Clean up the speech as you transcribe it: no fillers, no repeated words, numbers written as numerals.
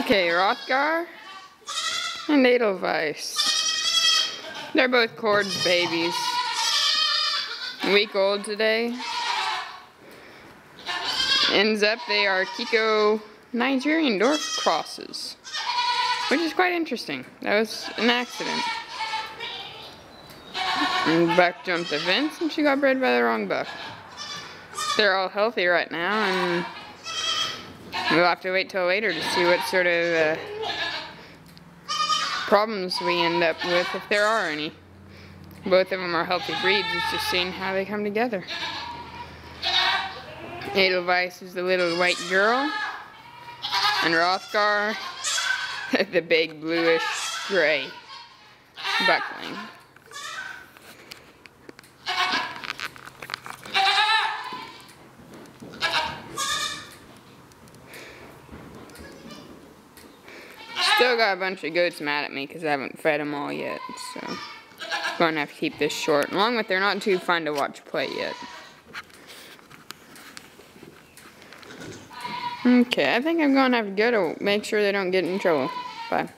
Okay, Hrothgar and Edelweiss. They're both Cord's babies. A week old today. Ends up they are Kiko Nigerian dwarf crosses, which is quite interesting. That was an accident. And Buck jumped the fence and she got bred by the wrong Buck. They're all healthy right now, and we'll have to wait till later to see what sort of problems we end up with, if there are any. Both of them are healthy breeds, it's just seeing how they come together. Edelweiss is the little white girl, and Hrothgar, the big bluish gray buckling. Still got a bunch of goats mad at me because I haven't fed them all yet, so I'm going to have to keep this short. Along with they're not too fun to watch play yet. Okay, I think I'm going to have to go to make sure they don't get in trouble. Bye.